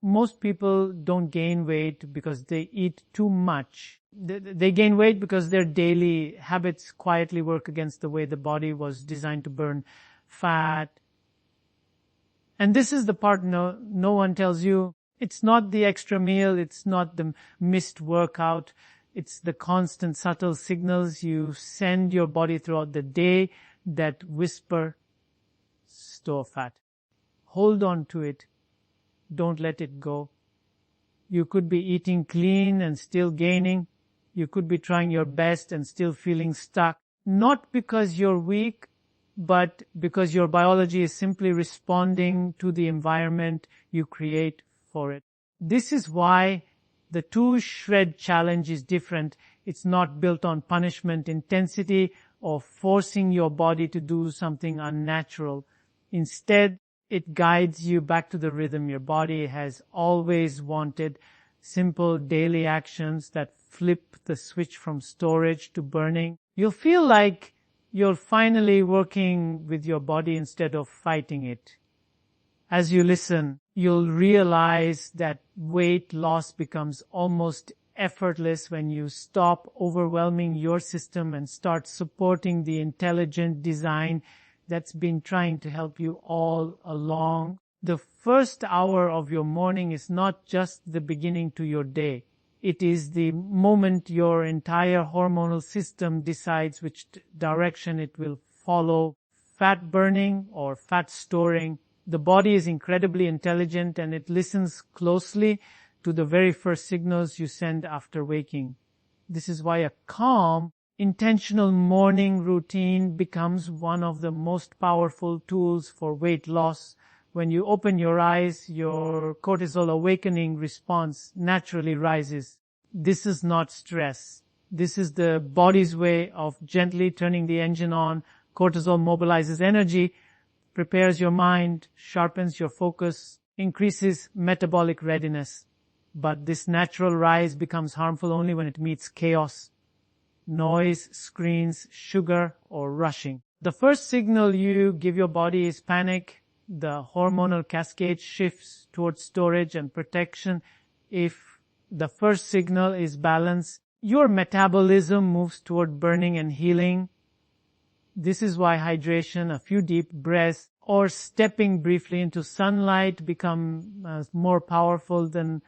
Most people don't gain weight because they eat too much. They gain weight because their daily habits quietly work against the way the body was designed to burn fat. And this is the part no one tells you. It's not the extra meal, it's not the missed workout, it's the constant subtle signals you send your body throughout the day that whisper, store fat. Hold on to it. Don't let it go. You could be eating clean and still gaining. You could be trying your best and still feeling stuck. Not because you're weak, but because your biology is simply responding to the environment you create for it. This is why the 2-shred challenge is different. It's not built on punishment, intensity, or forcing your body to do something unnatural. Instead, it guides you back to the rhythm your body has always wanted, simple daily actions that flip the switch from storage to burning. You'll feel like you're finally working with your body instead of fighting it. As you listen, you'll realize that weight loss becomes almost effortless when you stop overwhelming your system and start supporting the intelligent design that's been trying to help you all along. The first hour of your morning is not just the beginning to your day. It is the moment your entire hormonal system decides which direction it will follow, fat burning or fat storing. The body is incredibly intelligent and it listens closely to the very first signals you send after waking. This is why a calm, intentional morning routine becomes one of the most powerful tools for weight loss. When you open your eyes, your cortisol awakening response naturally rises. This is not stress. This is the body's way of gently turning the engine on. Cortisol mobilizes energy, prepares your mind, sharpens your focus, increases metabolic readiness. But this natural rise becomes harmful only when it meets chaos, noise, screens, sugar, or rushing. The first signal you give your body is panic. The hormonal cascade shifts towards storage and protection. If the first signal is balance, your metabolism moves toward burning and healing. This is why hydration, a few deep breaths, or stepping briefly into sunlight become more powerful than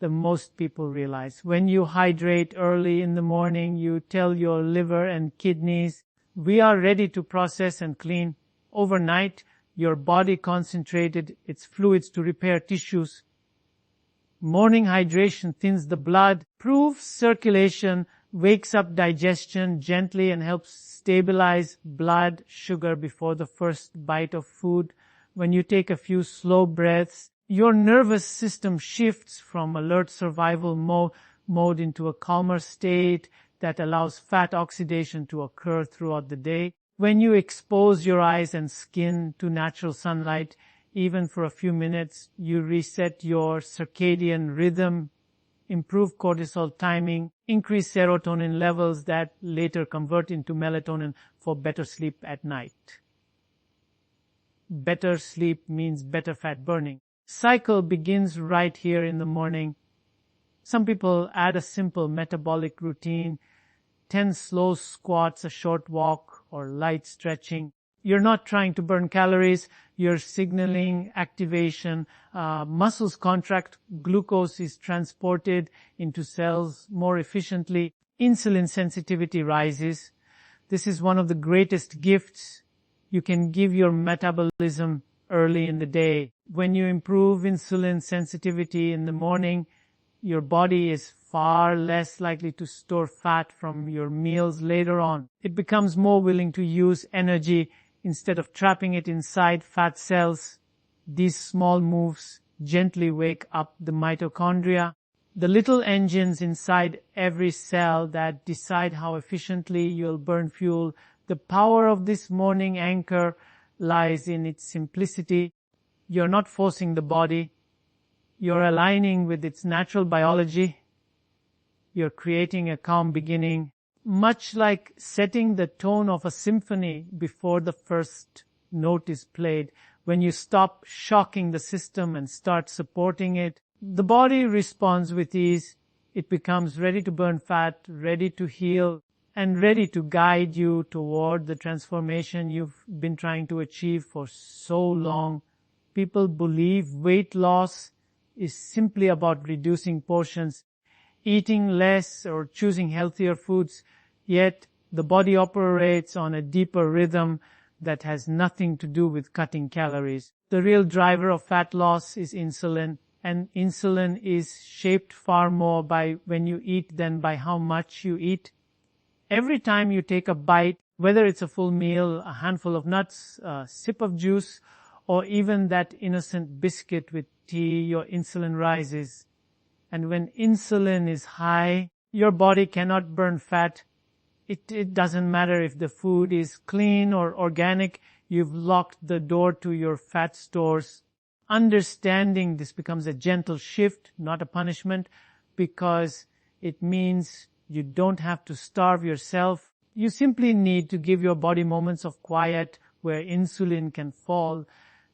most people realize. When you hydrate early in the morning, you tell your liver and kidneys, we are ready to process and clean. Overnight, your body concentrated its fluids to repair tissues. Morning hydration thins the blood, improves circulation, wakes up digestion gently and helps stabilize blood sugar before the first bite of food. When you take a few slow breaths, your nervous system shifts from alert survival mode into a calmer state that allows fat oxidation to occur throughout the day. When you expose your eyes and skin to natural sunlight, even for a few minutes, you reset your circadian rhythm, improve cortisol timing, increase serotonin levels that later convert into melatonin for better sleep at night. Better sleep means better fat burning. Cycle begins right here in the morning. Some people add a simple metabolic routine, 10 slow squats, a short walk, or light stretching. You're not trying to burn calories, you're signaling activation. Muscles contract, glucose is transported into cells more efficiently. Insulin sensitivity rises. This is one of the greatest gifts you can give your metabolism early in the day. When you improve insulin sensitivity in the morning, your body is far less likely to store fat from your meals later on. It becomes more willing to use energy instead of trapping it inside fat cells. These small moves gently wake up the mitochondria, the little engines inside every cell that decide how efficiently you'll burn fuel. The power of this morning anchor lies in its simplicity. You're not forcing the body. You're aligning with its natural biology. You're creating a calm beginning, much like setting the tone of a symphony before the first note is played. When you stop shocking the system and start supporting it, The body responds with ease. It becomes ready to burn fat, ready to heal, and ready to guide you toward the transformation you've been trying to achieve for so long. People believe weight loss is simply about reducing portions, eating less, or choosing healthier foods, yet the body operates on a deeper rhythm that has nothing to do with cutting calories. The real driver of fat loss is insulin, and insulin is shaped far more by when you eat than by how much you eat. Every time you take a bite, whether it's a full meal, a handful of nuts, a sip of juice, or even that innocent biscuit with tea, your insulin rises. And when insulin is high, your body cannot burn fat. It doesn't matter if the food is clean or organic, you've locked the door to your fat stores. Understanding this becomes a gentle shift, not a punishment, because it means you don't have to starve yourself. You simply need to give your body moments of quiet where insulin can fall.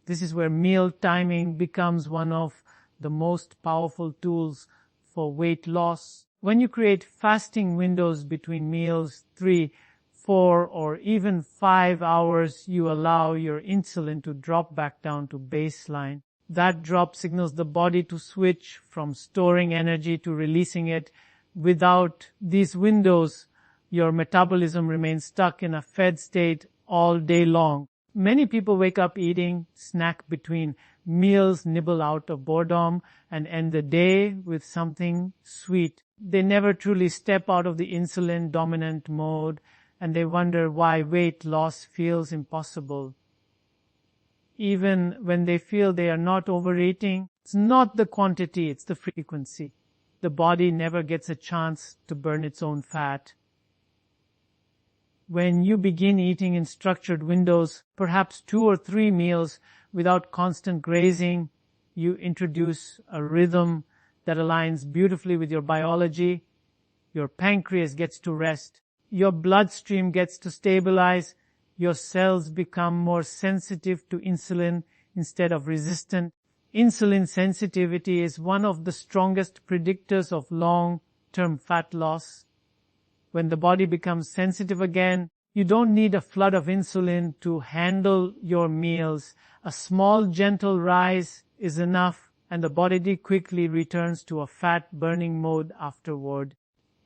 This is where meal timing becomes one of the most powerful tools for weight loss. When you create fasting windows between meals, 3, 4, or even 5 hours, you allow your insulin to drop back down to baseline. That drop signals the body to switch from storing energy to releasing it. Without these windows, your metabolism remains stuck in a fed state all day long. Many people wake up eating, snack between meals, nibble out of boredom, and end the day with something sweet. They never truly step out of the insulin-dominant mode, and they wonder why weight loss feels impossible. Even when they feel they are not overeating, it's not the quantity, it's the frequency. The body never gets a chance to burn its own fat. When you begin eating in structured windows, perhaps 2 or 3 meals without constant grazing, you introduce a rhythm that aligns beautifully with your biology. Your pancreas gets to rest. Your bloodstream gets to stabilize. Your cells become more sensitive to insulin instead of resistant. Insulin sensitivity is one of the strongest predictors of long-term fat loss. When the body becomes sensitive again, you don't need a flood of insulin to handle your meals. A small, gentle rise is enough, and the body quickly returns to a fat-burning mode afterward.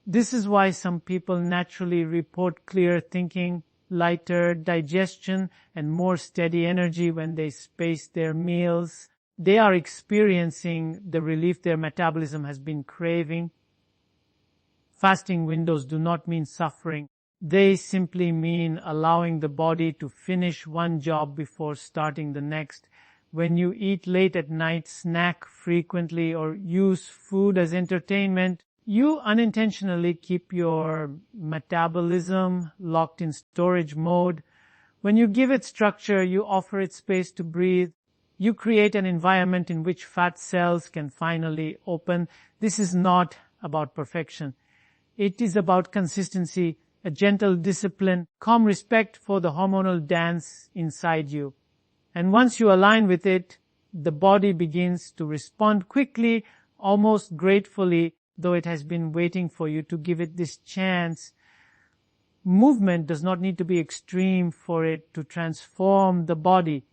This is why some people naturally report clear thinking, lighter digestion, and more steady energy when they space their meals. They are experiencing the relief their metabolism has been craving. Fasting windows do not mean suffering. They simply mean allowing the body to finish one job before starting the next. When you eat late at night, snack frequently, or use food as entertainment, you unintentionally keep your metabolism locked in storage mode. When you give it structure, you offer it space to breathe. You create an environment in which fat cells can finally open. This is not about perfection. It is about consistency, a gentle discipline, calm respect for the hormonal dance inside you. And once you align with it, the body begins to respond quickly, almost gratefully, though it has been waiting for you to give it this chance. Movement does not need to be extreme for it to transform the body.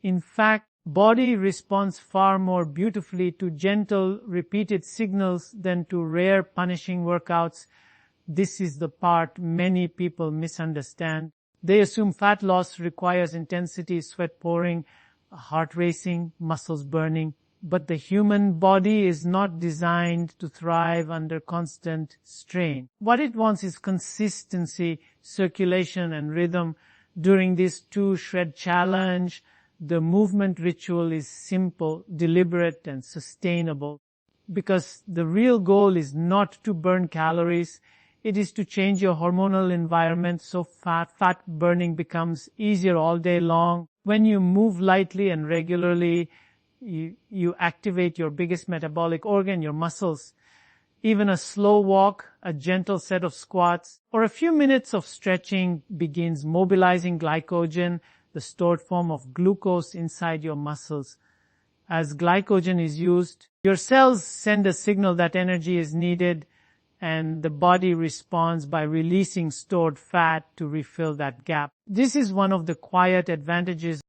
In fact, body responds far more beautifully to gentle, repeated signals than to rare, punishing workouts. This is the part many people misunderstand. They assume fat loss requires intensity, sweat pouring, heart racing, muscles burning. But the human body is not designed to thrive under constant strain. What it wants is consistency, circulation, and rhythm. During this 2-shred challenge, the movement ritual is simple, deliberate, and sustainable. Because the real goal is not to burn calories. It is to change your hormonal environment so fat burning becomes easier all day long. When you move lightly and regularly, you activate your biggest metabolic organ, your muscles. Even a slow walk, a gentle set of squats, or a few minutes of stretching begins mobilizing glycogen, the stored form of glucose inside your muscles. As glycogen is used, Your cells send a signal that energy is needed, and the body responds by releasing stored fat to refill that gap. This is one of the quiet advantages